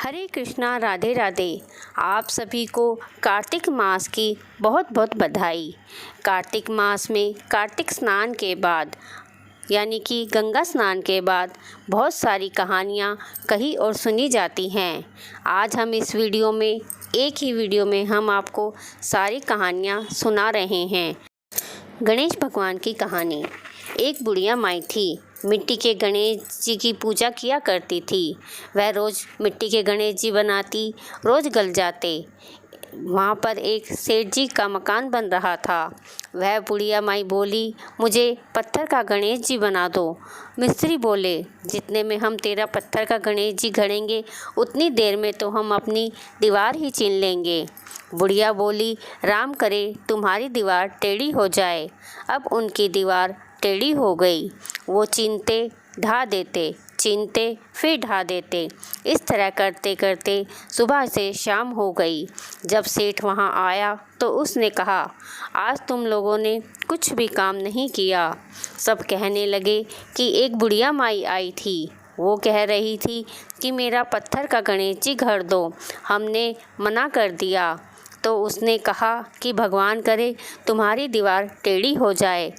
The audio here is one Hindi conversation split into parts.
हरे कृष्णा, राधे राधे। आप सभी को कार्तिक मास की बहुत बहुत बधाई। कार्तिक मास में कार्तिक स्नान के बाद यानी कि गंगा स्नान के बाद बहुत सारी कहानियाँ कही और सुनी जाती हैं। आज हम इस वीडियो में एक ही वीडियो में हम आपको सारी कहानियाँ सुना रहे हैं। गणेश भगवान की कहानी। एक बुढ़िया माई थी, मिट्टी के गणेश जी की पूजा किया करती थी। वह रोज़ मिट्टी के गणेश जी बनाती, रोज़ गल जाते। वहाँ पर एक सेठ जी का मकान बन रहा था। वह बुढ़िया माई बोली, मुझे पत्थर का गणेश जी बना दो। मिस्त्री बोले, जितने में हम तेरा पत्थर का गणेश जी गढ़ेंगे उतनी देर में तो हम अपनी दीवार ही छीन लेंगे। बुढ़िया बोली, राम करे तुम्हारी दीवार टेढ़ी हो जाए। अब उनकी दीवार टेढ़ी हो गई। वो चीनते ढा देते, चीनते फिर ढा देते। इस तरह करते करते सुबह से शाम हो गई। जब सेठ वहाँ आया तो उसने कहा, आज तुम लोगों ने कुछ भी काम नहीं किया। सब कहने लगे कि एक बुढ़िया माई आई थी, वो कह रही थी कि मेरा पत्थर का गणेश जी गढ़ दो। हमने मना कर दिया तो उसने कहा कि भगवान करे तुम्हारी दीवार टेढ़ी हो जाए।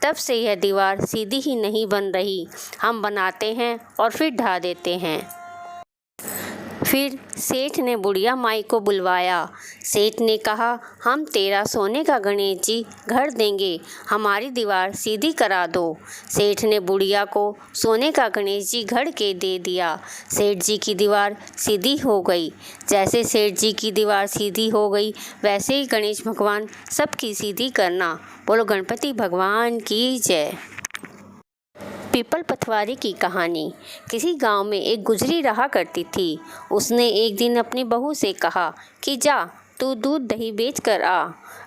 तब से यह दीवार सीधी ही नहीं बन रही। हम बनाते हैं और फिर ढा देते हैं। फिर सेठ ने बुढ़िया माई को बुलवाया। सेठ ने कहा, हम तेरा सोने का गणेश जी गढ़ देंगे, हमारी दीवार सीधी करा दो। सेठ ने बुढ़िया को सोने का गणेश जी गढ़ के दे दिया। सेठ जी की दीवार सीधी हो गई। जैसे सेठ जी की दीवार सीधी हो गई वैसे ही गणेश भगवान सबकी सीधी करना। बोलो गणपति भगवान की जय। पीपल पथवारी की कहानी। किसी गांव में एक गुजरी रहा करती थी। उसने एक दिन अपनी बहू से कहा कि जा तू दूध दही बेच कर आ।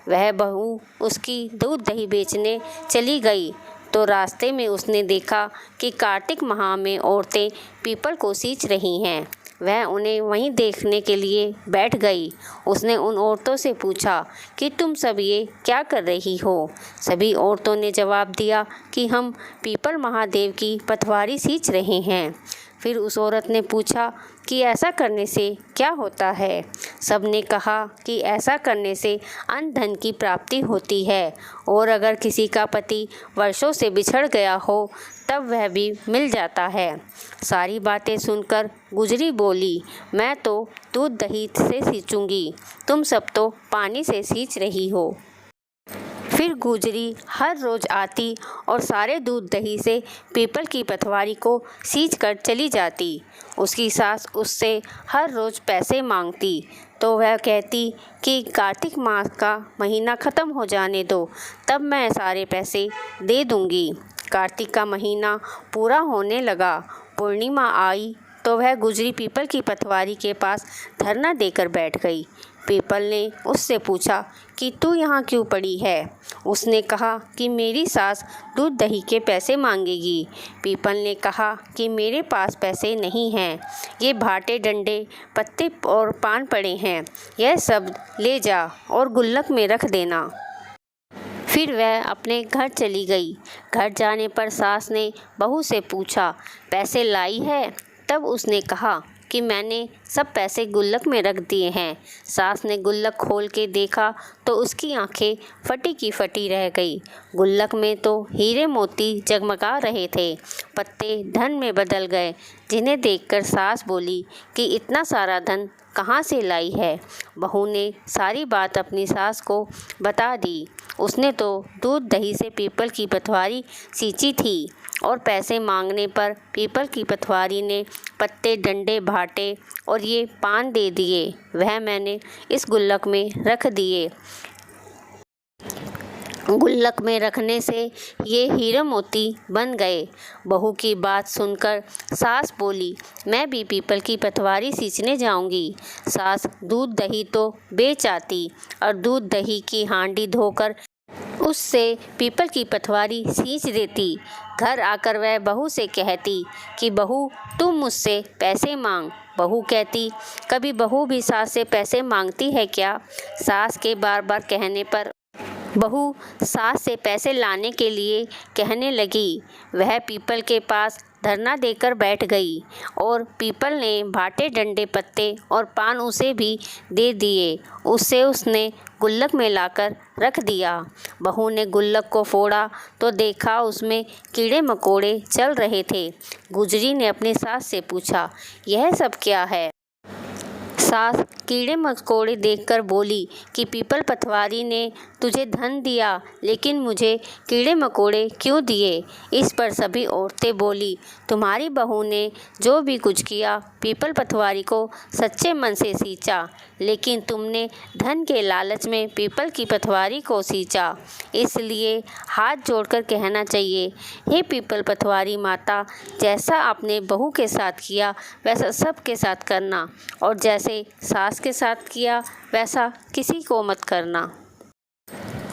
वह बहू उसकी दूध दही बेचने चली गई तो रास्ते में उसने देखा कि कार्तिक माह में औरतें पीपल को सींच रही हैं। वह उन्हें वहीं देखने के लिए बैठ गई। उसने उन औरतों से पूछा कि तुम सब ये क्या कर रही हो। सभी औरतों ने जवाब दिया कि हम पीपल महादेव की पथवारी सींच रहे हैं। फिर उस औरत ने पूछा कि ऐसा करने से क्या होता है। सब ने कहा कि ऐसा करने से अन्न धन की प्राप्ति होती है और अगर किसी का पति वर्षों से बिछड़ गया हो तब वह भी मिल जाता है। सारी बातें सुनकर गुजरी बोली, मैं तो दूध दही से सींचूंगी, तुम सब तो पानी से सींच रही हो। फिर गुजरी हर रोज़ आती और सारे दूध दही से पीपल की पथवारी को सींच कर चली जाती। उसकी सास उससे हर रोज़ पैसे मांगती तो वह कहती कि कार्तिक मास का महीना ख़त्म हो जाने दो, तब मैं सारे पैसे दे दूँगी। कार्तिक का महीना पूरा होने लगा। पूर्णिमा आई तो वह गुजरी पीपल की पथवारी के पास धरना देकर बैठ गई। पीपल ने उससे पूछा कि तू यहाँ क्यों पड़ी है। उसने कहा कि मेरी सास दूध दही के पैसे मांगेगी। पीपल ने कहा कि मेरे पास पैसे नहीं हैं, ये भाटे डंडे पत्ते और पान पड़े हैं, यह सब ले जा और गुल्लक में रख देना। फिर वह अपने घर चली गई। घर जाने पर सास ने बहू से पूछा, पैसे लाई है? तब उसने कहा कि मैंने सब पैसे गुल्लक में रख दिए हैं। सास ने गुल्लक खोल के देखा तो उसकी आंखें फटी की फटी रह गई। गुल्लक में तो हीरे मोती जगमगा रहे थे। पत्ते धन में बदल गए, जिन्हें देखकर सास बोली कि इतना सारा धन कहाँ से लाई है। बहू ने सारी बात अपनी सास को बता दी। उसने तो दूध दही से पीपल की पथवारी सींची थी और पैसे मांगने पर पीपल की पथवारी ने पत्ते डंडे भाटे और ये पान दे दिए। वह मैंने इस गुल्लक में रख दिए। गुल्लक में रखने से ये हीरे मोती बन गए। बहू की बात सुनकर सास बोली, मैं भी पीपल की पथवारी सींचने जाऊंगी। सास दूध दही तो बेच आती और दूध दही की हांडी धोकर उससे पीपल की पथवारी सींच देती। घर आकर वह बहू से कहती कि बहू तुम मुझसे पैसे मांग। बहू कहती, कभी बहू भी सास से पैसे मांगती है क्या? सास के बार बार कहने पर बहू सास से पैसे लाने के लिए कहने लगी। वह पीपल के पास धरना देकर बैठ गई और पीपल ने भाटे डंडे पत्ते और पान उसे भी दे दिए। उससे उसने गुल्लक में लाकर रख दिया। बहू ने गुल्लक को फोड़ा तो देखा उसमें कीड़े मकोड़े चल रहे थे। गुजरी ने अपनी सास से पूछा, यह सब क्या है? सास कीड़े मकोड़े देखकर बोली कि पीपल पटवारी ने तुझे धन दिया, लेकिन मुझे कीड़े मकोड़े क्यों दिए? इस पर सभी औरतें बोली, तुम्हारी बहू ने जो भी कुछ किया पीपल पटवारी को सच्चे मन से सींचा, लेकिन तुमने धन के लालच में पीपल की पटवारी को सींचा। इसलिए हाथ जोड़कर कहना चाहिए, हे पीपल पटवारी माता, जैसा आपने बहू के साथ किया वैसा सबके साथ करना, और जैसे सास के साथ किया वैसा किसी को मत करना।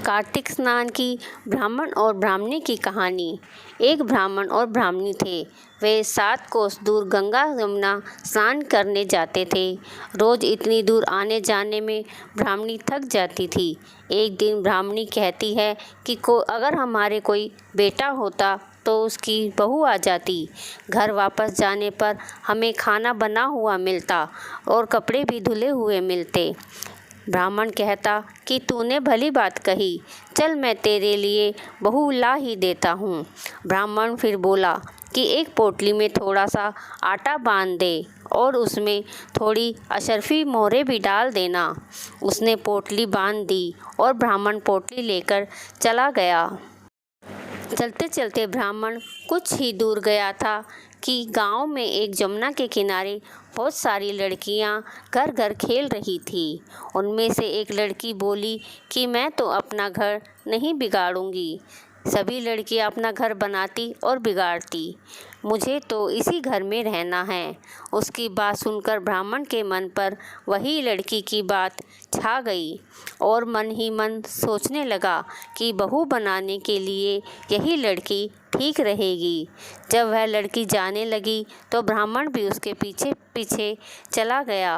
कार्तिक स्नान की ब्राह्मण और ब्राह्मणी की कहानी। एक ब्राह्मण और ब्राह्मणी थे। वे 7 कोस दूर गंगा यमुना स्नान करने जाते थे। रोज़ इतनी दूर आने जाने में ब्राह्मणी थक जाती थी। एक दिन ब्राह्मणी कहती है कि अगर हमारे कोई बेटा होता तो उसकी बहू आ जाती। घर वापस जाने पर हमें खाना बना हुआ मिलता और कपड़े भी धुले हुए मिलते। ब्राह्मण कहता कि तूने भली बात कही, चल मैं तेरे लिए बहू ला ही देता हूँ। ब्राह्मण फिर बोला कि एक पोटली में थोड़ा सा आटा बांध दे और उसमें थोड़ी अशर्फी मोहरें भी डाल देना। उसने पोटली बांध दी और ब्राह्मण पोटली लेकर चला गया। चलते चलते ब्राह्मण कुछ ही दूर गया था कि गांव में एक जमुना के किनारे बहुत सारी लड़कियां घर घर खेल रही थी। उनमें से एक लड़की बोली कि मैं तो अपना घर नहीं बिगाड़ूंगी। सभी लड़कियां अपना घर बनाती और बिगाड़ती, मुझे तो इसी घर में रहना है। उसकी बात सुनकर ब्राह्मण के मन पर वही लड़की की बात छा गई और मन ही मन सोचने लगा कि बहू बनाने के लिए यही लड़की ठीक रहेगी। जब वह लड़की जाने लगी तो ब्राह्मण भी उसके पीछे पीछे चला गया।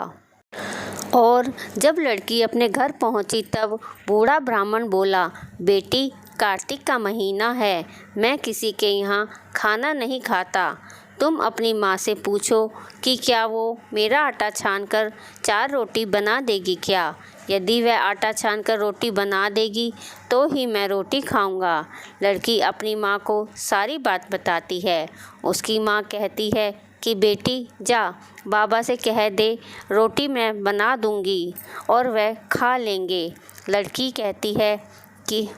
और जब लड़की अपने घर पहुंची तब बूढ़ा ब्राह्मण बोला, बेटी, कार्तिक का महीना है, मैं किसी के यहाँ खाना नहीं खाता। तुम अपनी माँ से पूछो कि क्या वो मेरा आटा छानकर 4 रोटी बना देगी क्या? यदि वह आटा छानकर रोटी बना देगी तो ही मैं रोटी खाऊंगा। लड़की अपनी माँ को सारी बात बताती है। उसकी माँ कहती है कि बेटी जा, बाबा से कह दे रोटी मैं बना दूंगी और वह खा लेंगे। लड़की कहती है कि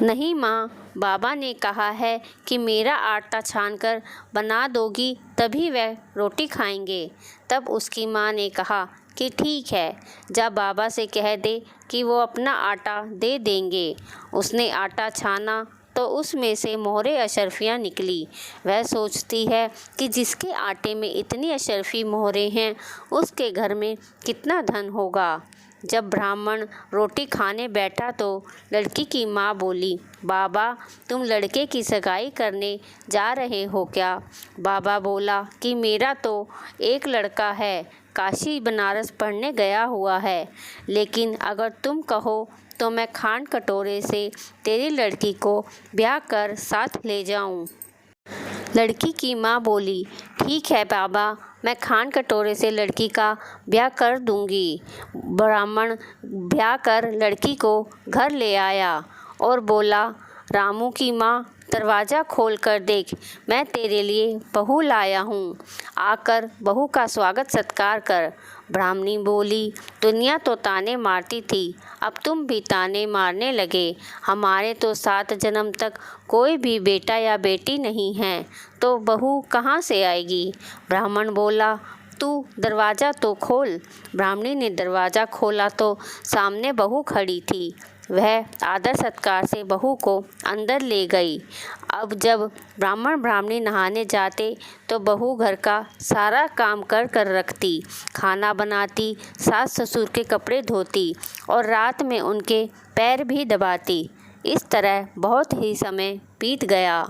नहीं माँ, बाबा ने कहा है कि मेरा आटा छानकर बना दोगी तभी वह रोटी खाएंगे। तब उसकी माँ ने कहा कि ठीक है, जा बाबा से कह दे कि वो अपना आटा दे देंगे। उसने आटा छाना तो उसमें से मोहरे अशर्फियाँ निकली। वह सोचती है कि जिसके आटे में इतनी अशर्फी मोहरे हैं उसके घर में कितना धन होगा। जब ब्राह्मण रोटी खाने बैठा तो लड़की की माँ बोली, बाबा, तुम लड़के की सगाई करने जा रहे हो क्या? बाबा बोला कि मेरा तो एक लड़का है, काशी बनारस पढ़ने गया हुआ है, लेकिन अगर तुम कहो तो मैं खान कटोरे से तेरी लड़की को ब्याह कर साथ ले जाऊं। लड़की की माँ बोली, ठीक है बाबा, मैं खान कटोरे से लड़की का ब्याह कर दूंगी। ब्राह्मण ब्याह कर लड़की को घर ले आया और बोला, रामू की माँ, दरवाज़ा खोल कर देख, मैं तेरे लिए बहू लाया हूँ, आकर बहू का स्वागत सत्कार कर। ब्राह्मणी बोली, दुनिया तो ताने मारती थी, अब तुम भी ताने मारने लगे। हमारे तो 7 जन्म तक कोई भी बेटा या बेटी नहीं है, तो बहू कहाँ से आएगी? ब्राह्मण बोला, तू दरवाज़ा तो खोल। ब्राह्मणी ने दरवाज़ा खोला तो सामने बहू खड़ी थी। वह आदर सत्कार से बहू को अंदर ले गई। अब जब ब्राह्मण ब्राह्मणी नहाने जाते तो बहू घर का सारा काम कर कर रखती, खाना बनाती, सास ससुर के कपड़े धोती और रात में उनके पैर भी दबाती। इस तरह बहुत ही समय बीत गया।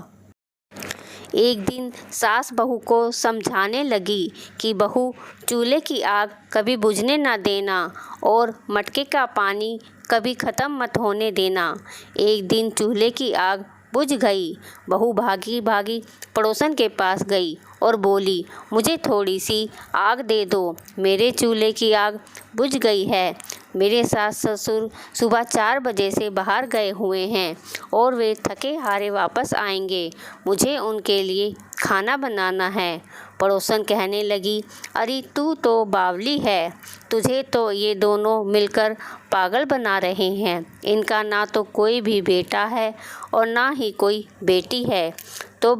एक दिन सास बहू को समझाने लगी कि बहू, चूल्हे की आग कभी बुझने न देना और मटके का पानी कभी ख़त्म मत होने देना। एक दिन चूल्हे की आग बुझ गई। बहू भागी भागी पड़ोसन के पास गई और बोली, मुझे थोड़ी सी आग दे दो, मेरे चूल्हे की आग बुझ गई है। मेरे सास ससुर सुबह 4 बजे से बाहर गए हुए हैं और वे थके हारे वापस आएंगे। मुझे उनके लिए खाना बनाना है। पड़ोसन कहने लगी, अरे तू तो बावली है, तुझे तो ये दोनों मिलकर पागल बना रहे हैं। इनका ना तो कोई भी बेटा है और ना ही कोई बेटी है। तो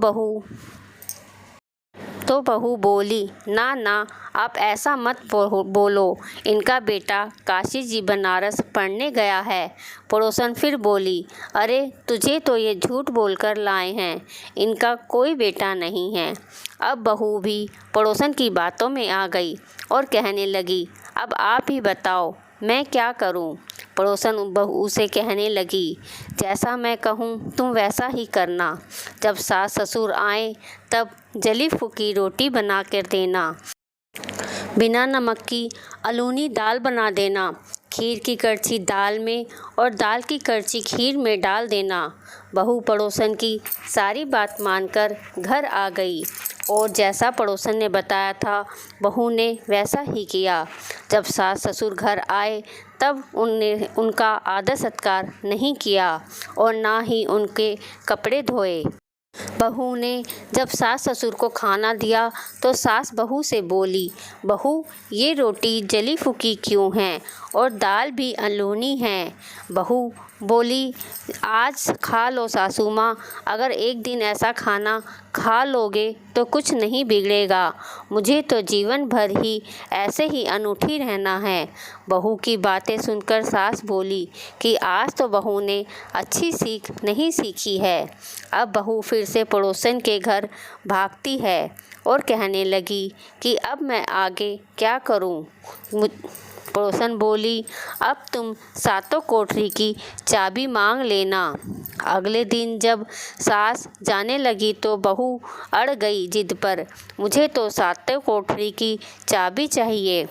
बहू बोली, ना ना, आप ऐसा मत बोलो, इनका बेटा काशी जी बनारस पढ़ने गया है। पड़ोसन फिर बोली, अरे तुझे तो ये झूठ बोलकर लाए हैं, इनका कोई बेटा नहीं है। अब बहू भी पड़ोसन की बातों में आ गई और कहने लगी, अब आप ही बताओ मैं क्या करूं? पड़ोसन बहू से कहने लगी, जैसा मैं कहूं तुम वैसा ही करना। जब सास ससुर आए तब जली फूकी रोटी बना कर देना, बिना नमक की अलूनी दाल बना देना, खीर की करछी दाल में और दाल की करछी खीर में डाल देना। बहू पड़ोसन की सारी बात मानकर घर आ गई और जैसा पड़ोसन ने बताया था बहू ने वैसा ही किया। जब सास ससुर घर आए तब उनका आदर सत्कार नहीं किया और ना ही उनके कपड़े धोए। बहू ने जब सास ससुर को खाना दिया तो सास बहू से बोली, बहू ये रोटी जली फूकी क्यों है और दाल भी अलूनी है? बहू बोली, आज खा लो सासू माँ, अगर एक दिन ऐसा खाना खा लोगे तो कुछ नहीं बिगड़ेगा। मुझे तो जीवन भर ही ऐसे ही अनूठी रहना है। बहू की बातें सुनकर सास बोली कि आज तो बहू ने अच्छी सीख नहीं सीखी है। अब बहू फिर से पड़ोसन के घर भागती है और कहने लगी कि अब मैं आगे क्या करूं? पड़ोसन बोली, अब तुम सातों कोठरी की चाबी मांग लेना। अगले दिन जब सास जाने लगी तो बहू अड़ गई जिद पर, मुझे तो सातों कोठरी की चाबी चाहिए।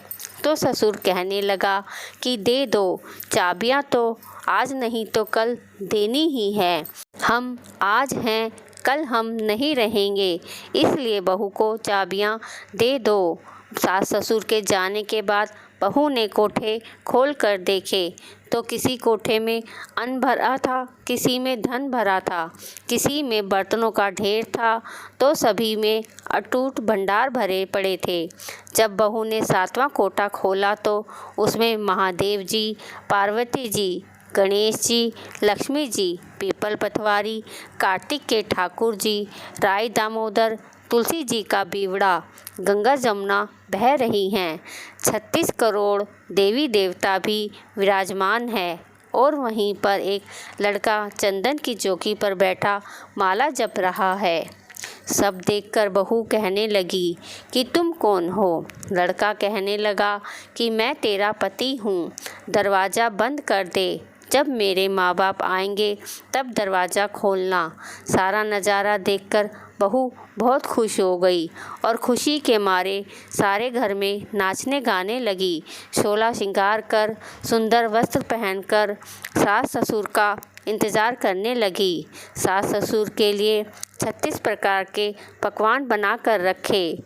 तो ससुर कहने लगा कि दे दो, चाबियां तो आज नहीं तो कल देनी ही है। हम आज हैं, कल हम नहीं रहेंगे, इसलिए बहू को चाबियां दे दो। सास ससुर के जाने के बाद बहू ने कोठे खोल कर देखे तो किसी कोठे में अन्न भरा था, किसी में धन भरा था, किसी में बर्तनों का ढेर था तो सभी में अटूट भंडार भरे पड़े थे। जब बहू ने 7वां कोठा खोला तो उसमें महादेव जी, पार्वती जी, गणेश जी, लक्ष्मी जी, पीपल पतवारी, कार्तिक के ठाकुर जी, राय दामोदर, तुलसी जी का बीवड़ा, गंगा जमुना बह रही हैं। 36 करोड़ देवी देवता भी विराजमान है और वहीं पर एक लड़का चंदन की चौकी पर बैठा माला जप रहा है। सब देखकर बहू कहने लगी कि तुम कौन हो? लड़का कहने लगा कि मैं तेरा पति हूँ, दरवाज़ा बंद कर दे, जब मेरे माँ बाप आएंगे तब दरवाज़ा खोलना। सारा नज़ारा देखकर बहू बहुत खुश हो गई और खुशी के मारे सारे घर में नाचने गाने लगी। शोला श्रृंगार कर, सुंदर वस्त्र पहनकर सास ससुर का इंतज़ार करने लगी। सास ससुर के लिए 36 प्रकार के पकवान बना कर रखे।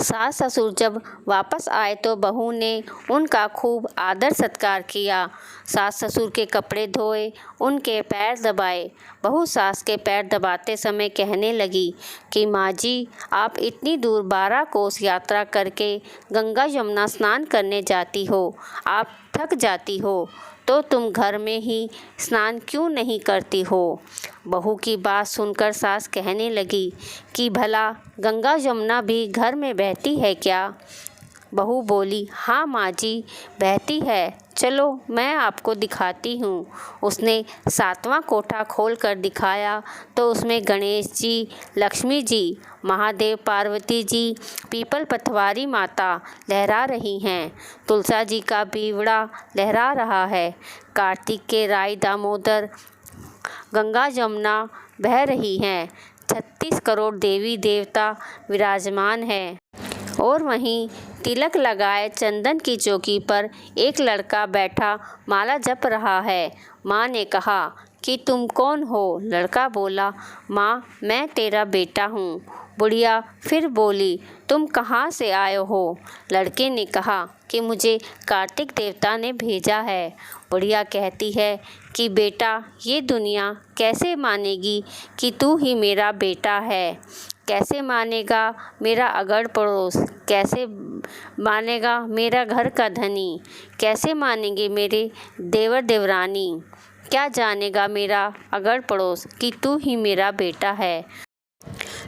सास ससुर जब वापस आए तो बहू ने उनका खूब आदर सत्कार किया। सास ससुर के कपड़े धोए, उनके पैर दबाए। बहू सास के पैर दबाते समय कहने लगी कि माँ जी, आप इतनी दूर 12 कोस यात्रा करके गंगा यमुना स्नान करने जाती हो, आप थक जाती हो तो तुम घर में ही स्नान क्यों नहीं करती हो? बहू की बात सुनकर सास कहने लगी कि भला गंगा यमुना भी घर में बहती है क्या? बहू बोली, हाँ माँ जी, बहती है, चलो मैं आपको दिखाती हूँ। उसने 7वां कोठा खोल कर दिखाया तो उसमें गणेश जी, लक्ष्मी जी, महादेव, पार्वती जी, पीपल पतवारी माता लहरा रही हैं, तुलसा जी का बीवड़ा लहरा रहा है, कार्तिक के राय दामोदर, गंगा जमुना बह रही हैं, 36 करोड़ देवी देवता विराजमान है। और वहीं तिलक लगाए चंदन की चौकी पर एक लड़का बैठा माला जप रहा है। माँ ने कहा कि तुम कौन हो? लड़का बोला, माँ मैं तेरा बेटा हूँ। बुढ़िया फिर बोली, तुम कहाँ से आए हो? लड़के ने कहा कि मुझे कार्तिक देवता ने भेजा है। बुढ़िया कहती है कि बेटा ये दुनिया कैसे मानेगी कि तू ही मेरा बेटा है? कैसे मानेगा मेरा अगड़ पड़ोस? कैसे मानेगा मेरा घर का धनी? कैसे मानेंगे मेरे देवर देवरानी? क्या जानेगा मेरा अगड़ पड़ोस कि तू ही मेरा बेटा है?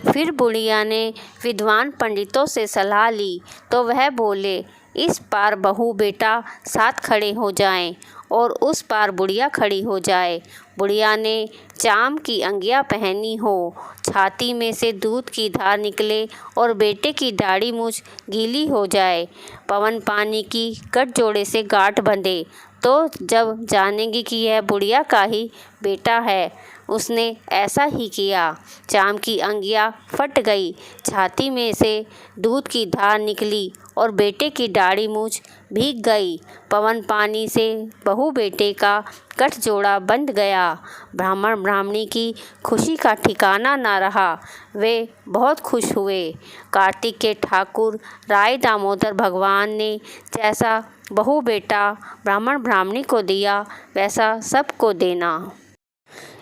फिर बुढ़िया ने विद्वान पंडितों से सलाह ली तो वह बोले, इस पार बहू बेटा साथ खड़े हो जाएं और उस पार बुढ़िया खड़ी हो जाए। बुढ़िया ने चाम की अंगिया पहनी हो, छाती में से दूध की धार निकले और बेटे की दाढ़ी मूछ गीली हो जाए। पवन पानी की गठजोड़े से गांठ बंधे तो जब जानेंगी कि यह बुढ़िया का ही बेटा है। उसने ऐसा ही किया। चाम की अंगिया फट गई, छाती में से दूध की धार निकली और बेटे की दाढ़ी मूछ भीग गई। पवन पानी से बहू बेटे का गठजोड़ा बंध गया। ब्राह्मण ब्राह्मणी की खुशी का ठिकाना ना रहा। वे बहुत खुश हुए। कार्तिक के ठाकुर राय दामोदर भगवान ने जैसा बहू बेटा ब्राह्मण ब्राह्मणी को दिया वैसा सबको देना।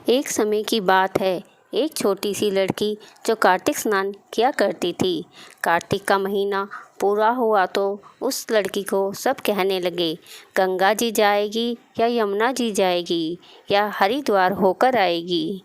एक समय की बात है, एक छोटी सी लड़की जो कार्तिक स्नान किया करती थी। कार्तिक का महीना पूरा हुआ तो उस लड़की को सब कहने लगे, गंगा जी जाएगी या यमुना जी जाएगी या हरिद्वार होकर आएगी।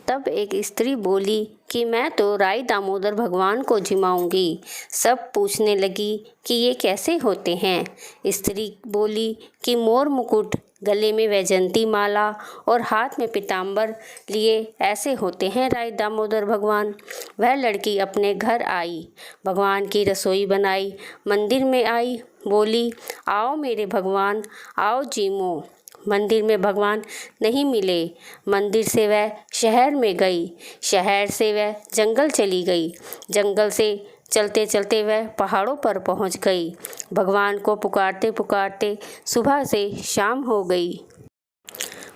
तब एक स्त्री बोली कि मैं तो राय दामोदर भगवान को जिमाऊंगी। सब पूछने लगी कि ये कैसे होते हैं। स्त्री बोली कि मोर मुकुट, गले में वैजंती माला और हाथ में पीताम्बर लिए ऐसे होते हैं राय दामोदर भगवान। वह लड़की अपने घर आई, भगवान की रसोई बनाई, मंदिर में आई, बोली, आओ मेरे भगवान, आओ जीमो। मंदिर में भगवान नहीं मिले। मंदिर से वह शहर में गई, शहर से वह जंगल चली गई, जंगल से चलते चलते वह पहाड़ों पर पहुंच गई। भगवान को पुकारते पुकारते सुबह से शाम हो गई।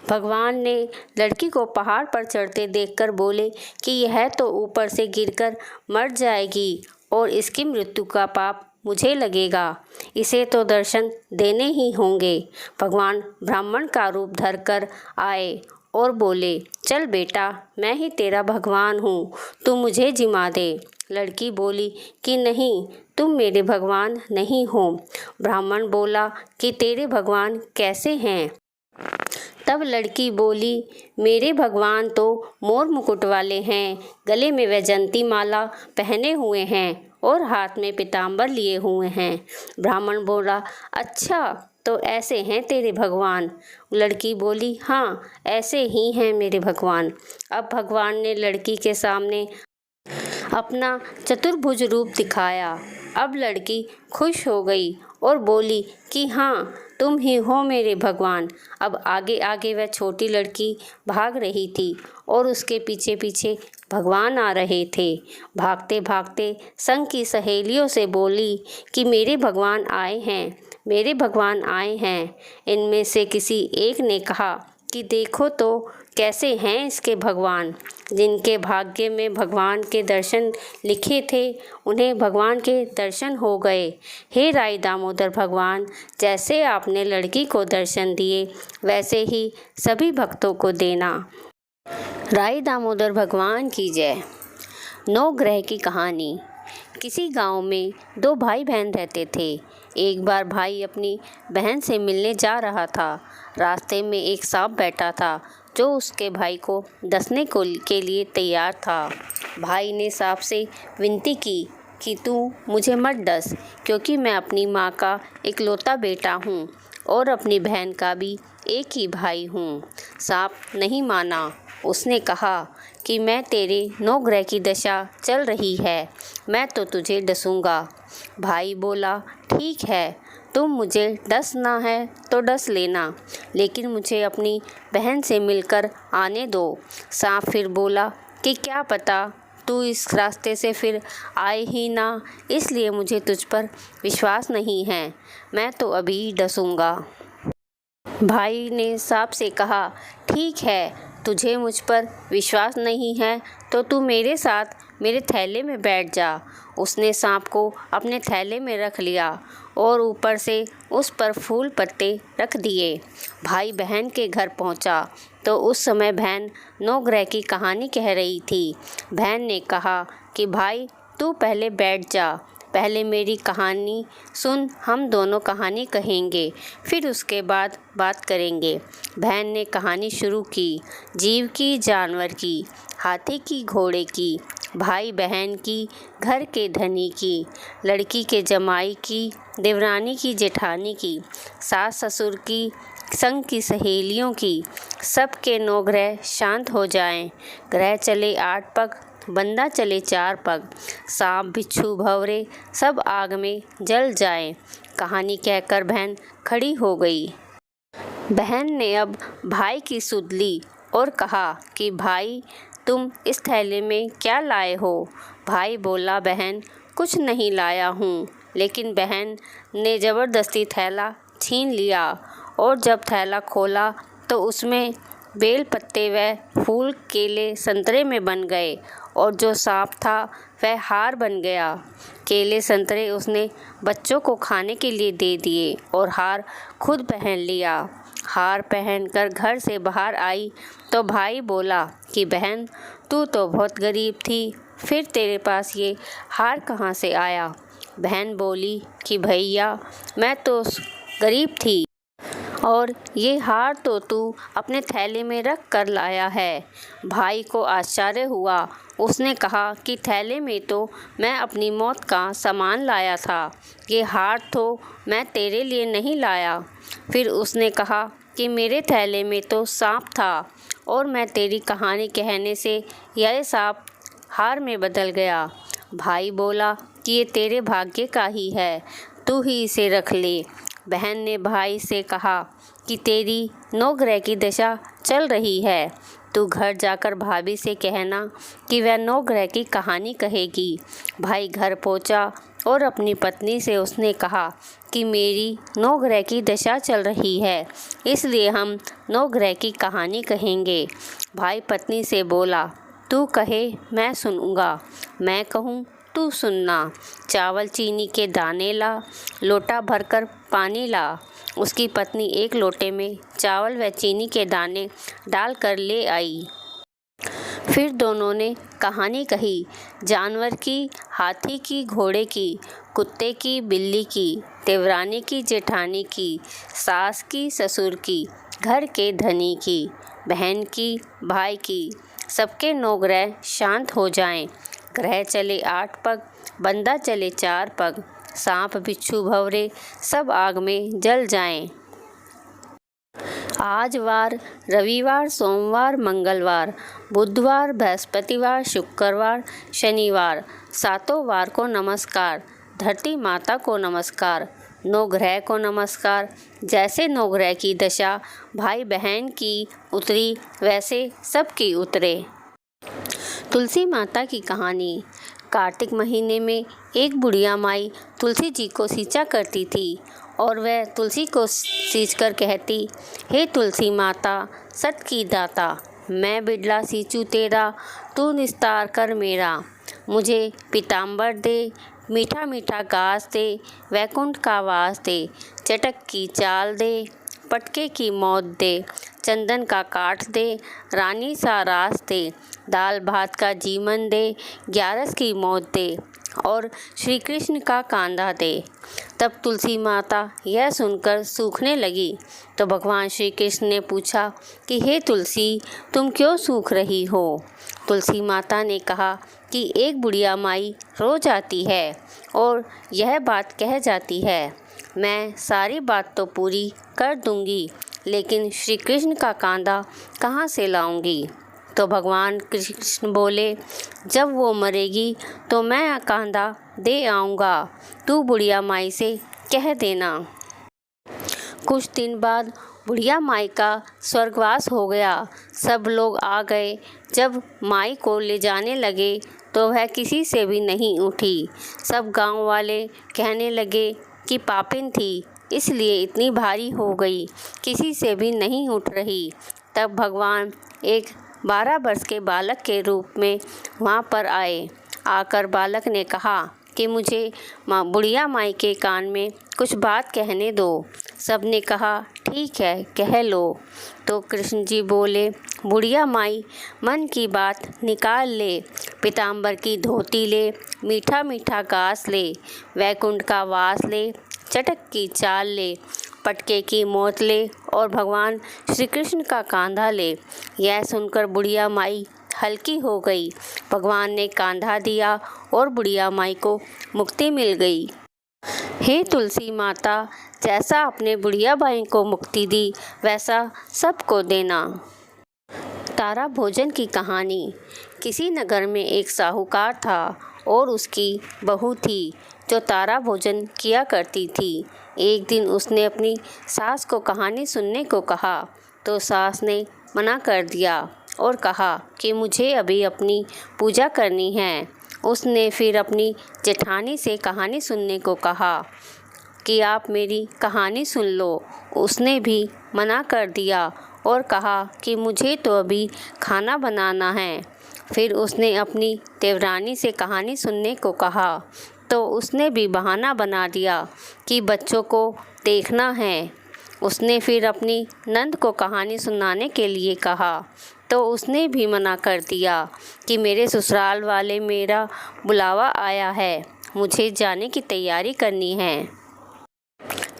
भगवान ने लड़की को पहाड़ पर चढ़ते देखकर बोले कि यह तो ऊपर से गिरकर मर जाएगी और इसकी मृत्यु का पाप मुझे लगेगा। इसे तो दर्शन देने ही होंगे। भगवान ब्राह्मण का रूप धरकर आए और बोले, चल बेटा, मैं ही तेरा भगवान हूँ, तू मुझे जिमा दे। लड़की बोली कि नहीं, तुम मेरे भगवान नहीं हो। ब्राह्मण बोला कि तेरे भगवान कैसे हैं? तब लड़की बोली, मेरे भगवान तो मोर मुकुट वाले हैं, गले में वैजंती माला पहने हुए हैं और हाथ में पीताम्बर लिए हुए हैं। ब्राह्मण बोला, अच्छा तो ऐसे हैं तेरे भगवान? लड़की बोली, हाँ ऐसे ही हैं मेरे भगवान। अब भगवान ने लड़की के सामने अपना चतुर्भुज रूप दिखाया। अब लड़की खुश हो गई और बोली कि हाँ, तुम ही हो मेरे भगवान। अब आगे आगे वह छोटी लड़की भाग रही थी और उसके पीछे पीछे भगवान आ रहे थे। भागते भागते संग की सहेलियों से बोली कि मेरे भगवान आए हैं, मेरे भगवान आए हैं। इनमें से किसी एक ने कहा कि देखो तो कैसे हैं इसके भगवान। जिनके भाग्य में भगवान के दर्शन लिखे थे उन्हें भगवान के दर्शन हो गए। हे राय दामोदर भगवान, जैसे आपने लड़की को दर्शन दिए वैसे ही सभी भक्तों को देना। राय दामोदर भगवान की जय। 9 ग्रह की कहानी। किसी गांव में 2 भाई बहन रहते थे। एक बार भाई अपनी बहन से मिलने जा रहा था। रास्ते में एक सांप बैठा था जो उसके भाई को डसने के लिए तैयार था। भाई ने सांप से विनती की कि तू मुझे मत डस, क्योंकि मैं अपनी माँ का इकलौता बेटा हूँ और अपनी बहन का भी एक ही भाई हूँ। सांप नहीं माना। उसने कहा कि मैं तेरे 9 ग्रह की दशा चल रही है, मैं तो तुझे डसूंगा। भाई बोला, ठीक है, तुम मुझे डसना है तो डस लेना, लेकिन मुझे अपनी बहन से मिलकर आने दो। सांप फिर बोला, कि क्या पता तू इस रास्ते से फिर आए ही ना, इसलिए मुझे तुझ पर विश्वास नहीं है। मैं तो अभी डसूंगा। भाई ने सांप से कहा, ठीक है, तुझे मुझ पर विश्वास नहीं है तो तू मेरे साथ मेरे थैले में बैठ जा। उसने सांप को अपने थैले में रख लिया और ऊपर से उस पर फूल पत्ते रख दिए। भाई बहन के घर पहुंचा तो उस समय बहन 9 ग्रह की कहानी कह रही थी। बहन ने कहा कि भाई तू पहले बैठ जा, पहले मेरी कहानी सुन, हम दोनों कहानी कहेंगे, फिर उसके बाद बात करेंगे। बहन ने कहानी शुरू की। जीव की, जानवर की, हाथी की, घोड़े की, भाई बहन की, घर के धनी की, लड़की के जमाई की, देवरानी की, जेठानी की, सास ससुर की, संग की सहेलियों की। सबके 9 ग्रह शांत हो जाएं। ग्रह चले 8 पग, बंदा चले 4 पग, सांप बिच्छू भंवरे सब आग में जल जाएं। कहानी कहकर बहन खड़ी हो गई। बहन ने अब भाई की सुध ली और कहा कि भाई तुम इस थैले में क्या लाए हो? भाई बोला, बहन कुछ नहीं लाया हूँ। लेकिन बहन ने ज़बरदस्ती थैला छीन लिया और जब थैला खोला तो उसमें बेल पत्ते व फूल केले संतरे में बन गए और जो सांप था वह हार बन गया। केले संतरे उसने बच्चों को खाने के लिए दे दिए और हार खुद पहन लिया। हार पहनकर घर से बाहर आई तो भाई बोला कि बहन तू तो बहुत गरीब थी, फिर तेरे पास ये हार कहाँ से आया? बहन बोली कि भैया मैं तो गरीब थी और ये हार तो तू अपने थैले में रख कर लाया है। भाई को आश्चर्य हुआ। उसने कहा कि थैले में तो मैं अपनी मौत का सामान लाया था, ये हार तो मैं तेरे लिए नहीं लाया। फिर उसने कहा कि मेरे थैले में तो सांप था और मैं तेरी कहानी कहने से यह सांप हार में बदल गया। भाई बोला कि ये तेरे भाग्य का ही है, तू ही इसे रख ले। बहन ने भाई से कहा कि तेरी 9 ग्रह की दशा चल रही है, तू घर जाकर भाभी से कहना कि वह 9 ग्रह की कहानी कहेगी। भाई घर पहुंचा और अपनी पत्नी से उसने कहा कि मेरी 9 ग्रह की दशा चल रही है, इसलिए हम 9 ग्रह की कहानी कहेंगे। भाई पत्नी से बोला, तू कहे मैं सुनूंगा, मैं कहूँ तू सुनना। चावल चीनी के दाने ला, लोटा भरकर पानी ला। उसकी पत्नी एक लोटे में चावल व चीनी के दाने डालकर ले आई। फिर दोनों ने कहानी कही। जानवर की, हाथी की, घोड़े की, कुत्ते की, बिल्ली की, देवरानी की, जेठानी की, सास की, ससुर की, घर के धनी की, बहन की, भाई की। सबके 9 ग्रह शांत हो जाएं। ग्रह चले 8 पग, बंदा चले 4 पग, सांप बिच्छू भंवरे सब आग में जल जाएं। आज वार, रविवार, सोमवार, मंगलवार, बुधवार, बृहस्पतिवार, शुक्रवार, शनिवार, 7 वार को नमस्कार। धरती माता को नमस्कार। 9 ग्रह को नमस्कार। जैसे 9 ग्रह की दशा भाई बहन की उतरी वैसे सबकी उतरे। तुलसी माता की कहानी। कार्तिक महीने में एक बुढ़िया माई तुलसी जी को सींचा करती थी और वह तुलसी को सींचकर कहती, हे तुलसी माता सत की दाता, मैं बिडला सींचू तेरा, तू निस्तार कर मेरा। मुझे पीताम्बर दे, मीठा मीठा घास दे, वैकुंठ का वास दे, चटक की चाल दे, पटके की मौत दे, चंदन का काठ दे, रानी सा रास दे, दाल भात का जीवन दे, 11 की मौत दे और श्री कृष्ण का कांधा दे। तब तुलसी माता यह सुनकर सूखने लगी तो भगवान श्री कृष्ण ने पूछा कि हे तुलसी, तुम क्यों सूख रही हो? तुलसी माता ने कहा कि एक बुढ़िया माई रोज आती है और यह बात कह जाती है, मैं सारी बात तो पूरी कर दूंगी, लेकिन श्री कृष्ण का कांधा कहाँ से लाऊंगी? तो भगवान कृष्ण बोले, जब वो मरेगी तो मैं कांधा दे आऊँगा, तू बुढ़िया माई से कह देना। कुछ दिन बाद बुढ़िया माई का स्वर्गवास हो गया। सब लोग आ गए। जब माई को ले जाने लगे तो वह किसी से भी नहीं उठी। सब गांव वाले कहने लगे कि पापिन थी, इसलिए इतनी भारी हो गई, किसी से भी नहीं उठ रही। तब भगवान एक 12 वर्ष के बालक के रूप में वहाँ पर आए। आकर बालक ने कहा कि मुझे बुढ़िया माई के कान में कुछ बात कहने दो। सब ने कहा ठीक है, कह लो। तो कृष्ण जी बोले, बुढ़िया माई, मन की बात निकाल ले, पीताम्बर की धोती ले, मीठा मीठा घास ले, वैकुंठ का वास ले, चटक की चाल ले, पटके की मौत ले और भगवान श्री कृष्ण का कांधा ले। यह सुनकर बुढ़िया माई हल्की हो गई। भगवान ने कांधा दिया और बुढ़िया माई को मुक्ति मिल गई। हे तुलसी माता, जैसा आपने बुढ़िया माई को मुक्ति दी वैसा सबको देना। तारा भोजन की कहानी। किसी नगर में एक साहूकार था और उसकी बहू थी जो तारा भोजन किया करती थी। एक दिन उसने अपनी सास को कहानी सुनने को कहा तो सास ने मना कर दिया और कहा कि मुझे अभी अपनी पूजा करनी है। उसने फिर अपनी जेठानी से कहानी सुनने को कहा कि आप मेरी कहानी सुन लो। उसने भी मना कर दिया और कहा कि मुझे तो अभी खाना बनाना है। फिर उसने अपनी देवरानी से कहानी सुनने को कहा तो उसने भी बहाना बना दिया कि बच्चों को देखना है। उसने फिर अपनी नंद को कहानी सुनाने के लिए कहा तो उसने भी मना कर दिया कि मेरे ससुराल वाले मेरा बुलावा आया है, मुझे जाने की तैयारी करनी है।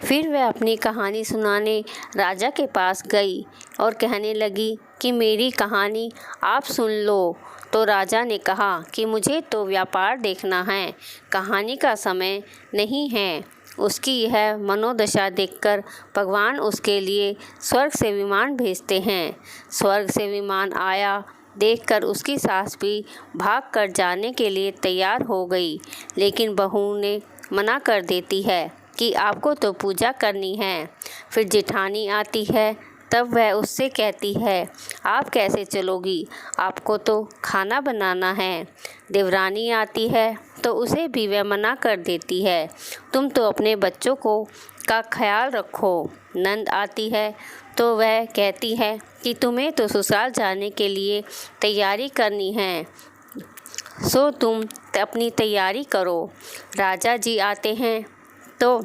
फिर वह अपनी कहानी सुनाने राजा के पास गई और कहने लगी कि मेरी कहानी आप सुन लो। तो राजा ने कहा कि मुझे तो व्यापार देखना है, कहानी का समय नहीं है। उसकी यह मनोदशा देखकर भगवान उसके लिए स्वर्ग से विमान भेजते हैं। स्वर्ग से विमान आया देखकर उसकी सास भी भाग कर जाने के लिए तैयार हो गई, लेकिन बहू ने मना कर देती है कि आपको तो पूजा करनी है। फिर जेठानी आती है, तब वह उससे कहती है आप कैसे चलोगी, आपको तो खाना बनाना है। देवरानी आती है तो उसे भी वह मना कर देती है, तुम तो अपने बच्चों का ख्याल रखो। नंद आती है तो वह कहती है कि तुम्हें तो ससुराल जाने के लिए तैयारी करनी है, सो तुम अपनी तैयारी करो। राजा जी आते हैं तो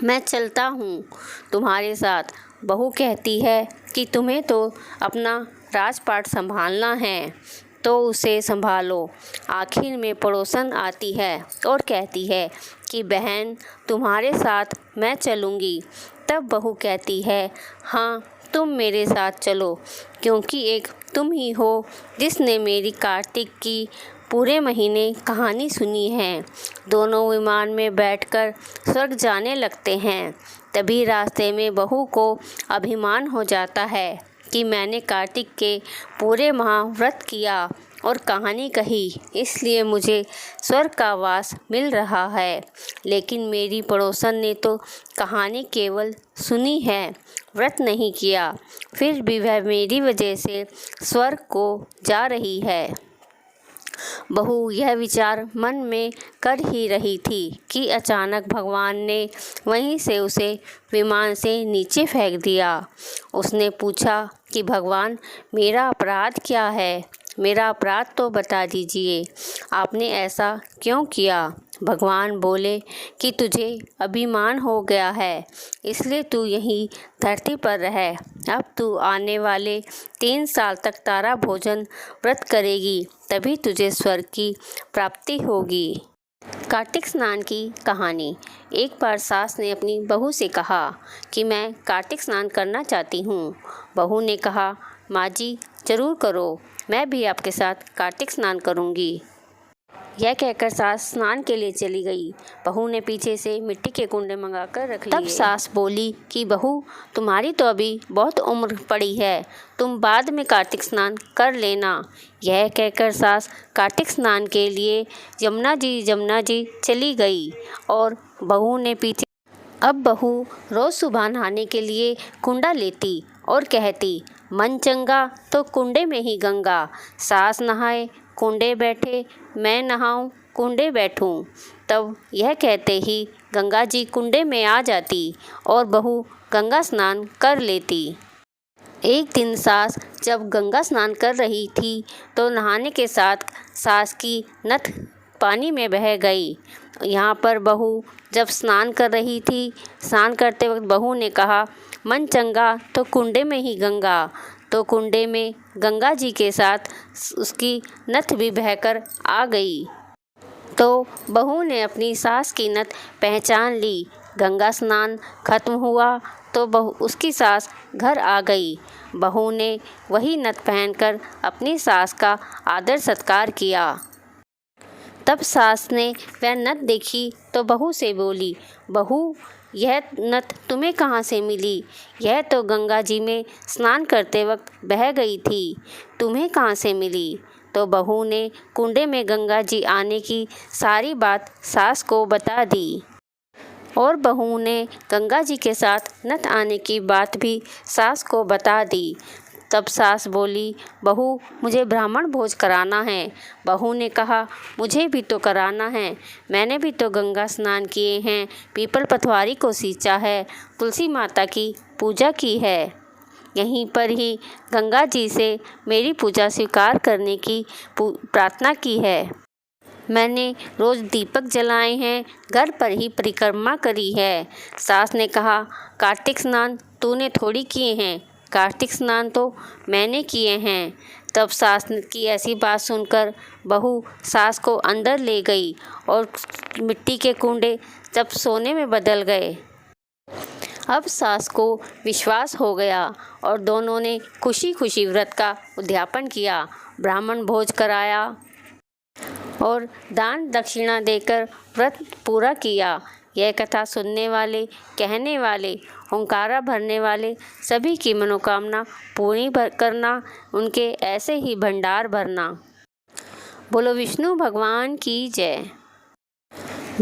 मैं चलता हूँ तुम्हारे साथ। बहू कहती है कि तुम्हें तो अपना राजपाट संभालना है, तो उसे संभालो। आखिर में पड़ोसन आती है और कहती है कि बहन तुम्हारे साथ मैं चलूँगी। तब बहू कहती है हाँ तुम मेरे साथ चलो, क्योंकि एक तुम ही हो जिसने मेरी कार्तिक की पूरे महीने कहानी सुनी है। दोनों विमान में बैठकर स्वर्ग जाने लगते हैं। तभी रास्ते में बहू को अभिमान हो जाता है कि मैंने कार्तिक के पूरे माह व्रत किया और कहानी कही, इसलिए मुझे स्वर्ग का वास मिल रहा है। लेकिन मेरी पड़ोसन ने तो कहानी केवल सुनी है, व्रत नहीं किया, फिर भी वह मेरी वजह से स्वर्ग को जा रही है। बहू यह विचार मन में कर ही रही थी कि अचानक भगवान ने वहीं से उसे विमान से नीचे फेंक दिया। उसने पूछा कि भगवान मेरा अपराध क्या है, मेरा अपराध तो बता दीजिए, आपने ऐसा क्यों किया। भगवान बोले कि तुझे अभिमान हो गया है, इसलिए तू यहीं धरती पर रह। अब तू आने वाले 3 साल तक तारा भोजन व्रत करेगी, तभी तुझे स्वर्ग की प्राप्ति होगी। कार्तिक स्नान की कहानी। एक बार सास ने अपनी बहू से कहा कि मैं कार्तिक स्नान करना चाहती हूँ। बहू ने कहा माँ जी ज़रूर करो, मैं भी आपके साथ कार्तिक स्नान करूँगी। यह कहकर सास स्नान के लिए चली गई। बहू ने पीछे से मिट्टी के कुंडे मंगाकर रख लिए। तब सास बोली कि बहू तुम्हारी तो अभी बहुत उम्र पड़ी है, तुम बाद में कार्तिक स्नान कर लेना। यह कहकर सास कार्तिक स्नान के लिए यमुना जी चली गई और बहू ने पीछे अब बहू रोज़ सुबह नहाने के लिए कुंडा लेती और कहती, मन चंगा तो कुंडे में ही गंगा। सास नहाए कुंडे बैठे, मैं नहाऊं कुंडे बैठूं। तब यह कहते ही गंगा जी कुंडे में आ जाती और बहू गंगा स्नान कर लेती। एक दिन सास जब गंगा स्नान कर रही थी तो नहाने के साथ सास की नथ पानी में बह गई। यहाँ पर बहू जब स्नान कर रही थी, स्नान करते वक्त बहू ने कहा, मन चंगा तो कुंडे में ही गंगा। तो कुंडे में गंगा जी के साथ उसकी नथ भी बहकर आ गई। तो बहू ने अपनी सास की नथ पहचान ली। गंगा स्नान खत्म हुआ तो बहू उसकी सास घर आ गई। बहू ने वही नथ पहनकर अपनी सास का आदर सत्कार किया। तब सास ने वह नथ देखी तो बहू से बोली, बहू यह नथ तुम्हें कहाँ से मिली? यह तो गंगा जी में स्नान करते वक्त बह गई थी, तुम्हें कहाँ से मिली? तो बहू ने कुंडे में गंगा जी आने की सारी बात सास को बता दी और बहू ने गंगा जी के साथ नथ आने की बात भी सास को बता दी। तब सास बोली, बहू मुझे ब्राह्मण भोज कराना है। बहू ने कहा, मुझे भी तो कराना है, मैंने भी तो गंगा स्नान किए हैं, पीपल पथवारी को सींचा है, तुलसी माता की पूजा की है, यहीं पर ही गंगा जी से मेरी पूजा स्वीकार करने की प्रार्थना की है। मैंने रोज़ दीपक जलाए हैं, घर पर ही परिक्रमा करी है। सास ने कहा, कार्तिक स्नान तूने थोड़ी किए हैं, कार्तिक स्नान तो मैंने किए हैं। तब सास की ऐसी बात सुनकर बहू सास को अंदर ले गई और मिट्टी के कुंडे जब सोने में बदल गए। अब सास को विश्वास हो गया और दोनों ने खुशी खुशी व्रत का उद्यापन किया, ब्राह्मण भोज कराया और दान दक्षिणा देकर व्रत पूरा किया। यह कथा सुनने वाले, कहने वाले, हुंकारा भरने वाले सभी की मनोकामना पूरी करना, उनके ऐसे ही भंडार भरना। बोलो विष्णु भगवान की जय।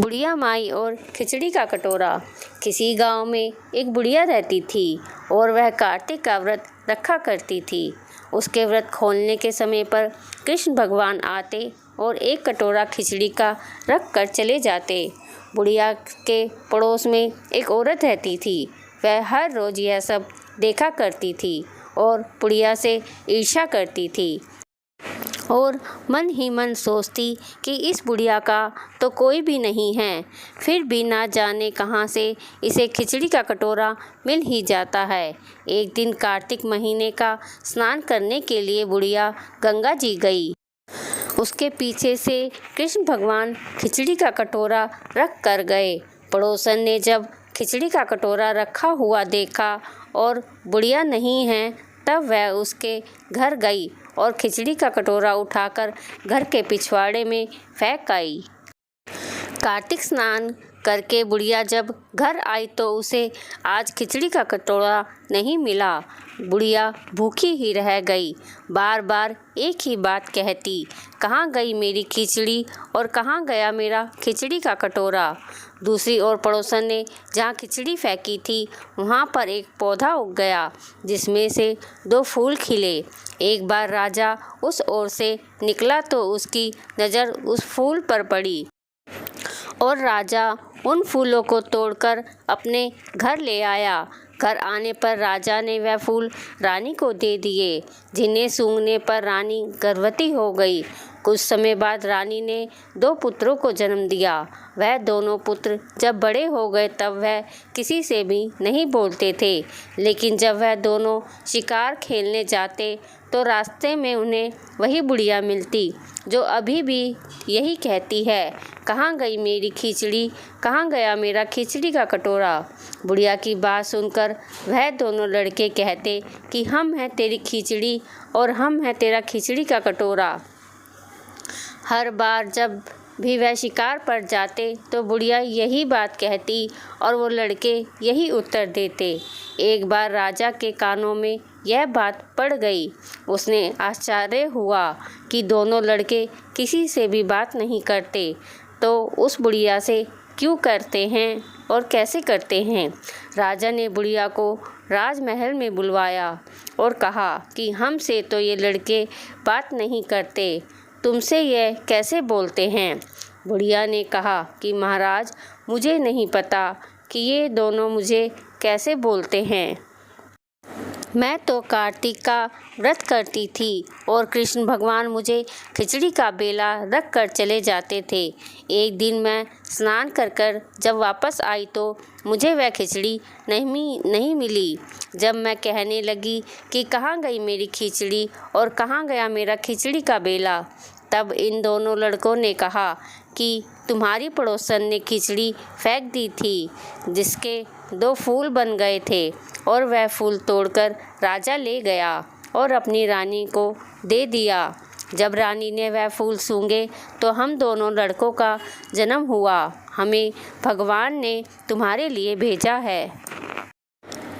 बुढ़िया माई और खिचड़ी का कटोरा। किसी गांव में एक बुढ़िया रहती थी और वह कार्तिक का व्रत रखा करती थी। उसके व्रत खोलने के समय पर कृष्ण भगवान आते और एक कटोरा खिचड़ी का रख कर चले जाते। बुढ़िया के पड़ोस में एक औरत रहती थी। वह हर रोज़ यह सब देखा करती थी और बुढ़िया से ईर्ष्या करती थी और मन ही मन सोचती कि इस बुढ़िया का तो कोई भी नहीं है, फिर भी ना जाने कहाँ से इसे खिचड़ी का कटोरा मिल ही जाता है। एक दिन कार्तिक महीने का स्नान करने के लिए बुढ़िया गंगा जी गई। उसके पीछे से कृष्ण भगवान खिचड़ी का कटोरा रख कर गए। पड़ोसन ने जब खिचड़ी का कटोरा रखा हुआ देखा और बुढ़िया नहीं है, तब वह उसके घर गई और खिचड़ी का कटोरा उठाकर घर के पिछवाड़े में फेंक आई। कार्तिक स्नान करके बुढ़िया जब घर आई तो उसे आज खिचड़ी का कटोरा नहीं मिला। बुढ़िया भूखी ही रह गई, बार बार एक ही बात कहती, कहाँ गई मेरी खिचड़ी और कहाँ गया मेरा खिचड़ी का कटोरा। दूसरी ओर पड़ोसन ने जहाँ खिचड़ी फेंकी थी वहाँ पर एक पौधा उग गया जिसमें से 2 फूल खिले। एक बार राजा उस ओर से निकला तो उसकी नज़र उस फूल पर पड़ी और राजा उन फूलों को तोड़कर अपने घर ले आया। घर आने पर राजा ने वह फूल रानी को दे दिए, जिन्हें सूंघने पर रानी गर्भवती हो गई। कुछ समय बाद रानी ने 2 पुत्रों को जन्म दिया। वह दोनों पुत्र जब बड़े हो गए तब वह किसी से भी नहीं बोलते थे, लेकिन जब वह दोनों शिकार खेलने जाते तो रास्ते में उन्हें वही बुढ़िया मिलती जो अभी भी यही कहती है, कहाँ गई मेरी खिचड़ी, कहाँ गया मेरा खिचड़ी का कटोरा। बुढ़िया की बात सुनकर वह दोनों लड़के कहते कि हम हैं तेरी खिचड़ी और हम हैं तेरा खिचड़ी का कटोरा। हर बार जब भी वह शिकार पर जाते तो बुढ़िया यही बात कहती और वो लड़के यही उत्तर देते। एक बार राजा के कानों में यह बात पड़ गई। उसने आश्चर्य हुआ कि दोनों लड़के किसी से भी बात नहीं करते, तो उस बुढ़िया से क्यों करते हैं और कैसे करते हैं। राजा ने बुढ़िया को राजमहल में बुलवाया और कहा कि हमसे तो ये लड़के बात नहीं करते, तुमसे ये कैसे बोलते हैं। बुढ़िया ने कहा कि महाराज, मुझे नहीं पता कि ये दोनों मुझे कैसे बोलते हैं। मैं तो कार्तिक का व्रत करती थी और कृष्ण भगवान मुझे खिचड़ी का बेला रख कर चले जाते थे। एक दिन मैं स्नान कर जब वापस आई तो मुझे वह खिचड़ी नहीं मिली। जब मैं कहने लगी कि कहाँ गई मेरी खिचड़ी और कहाँ गया मेरा खिचड़ी का बेला, तब इन दोनों लड़कों ने कहा कि तुम्हारी पड़ोसन ने खिचड़ी फेंक दी थी, जिसके 2 फूल बन गए थे और वह फूल तोड़कर राजा ले गया और अपनी रानी को दे दिया। जब रानी ने वह फूल सूंघे तो हम दोनों लड़कों का जन्म हुआ। हमें भगवान ने तुम्हारे लिए भेजा है।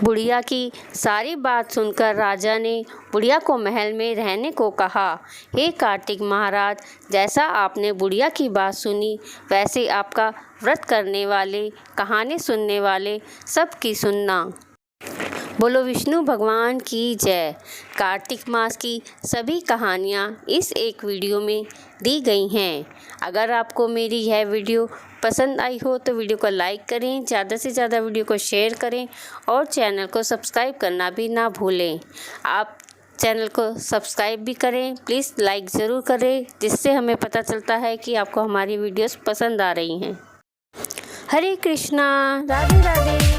बुढ़िया की सारी बात सुनकर राजा ने बुढ़िया को महल में रहने को कहा। हे कार्तिक महाराज, जैसा आपने बुढ़िया की बात सुनी, वैसे आपका व्रत करने वाले, कहानी सुनने वाले सबकी सुनना। बोलो विष्णु भगवान की जय। कार्तिक मास की सभी कहानियाँ इस एक वीडियो में दी गई हैं। अगर आपको मेरी यह वीडियो पसंद आई हो तो वीडियो को लाइक करें, ज़्यादा से ज़्यादा वीडियो को शेयर करें और चैनल को सब्सक्राइब करना भी ना भूलें। आप चैनल को सब्सक्राइब भी करें, प्लीज़ लाइक ज़रूर करें, जिससे हमें पता चलता है कि आपको हमारी वीडियोस पसंद आ रही हैं। हरे कृष्णा, राधे राधे।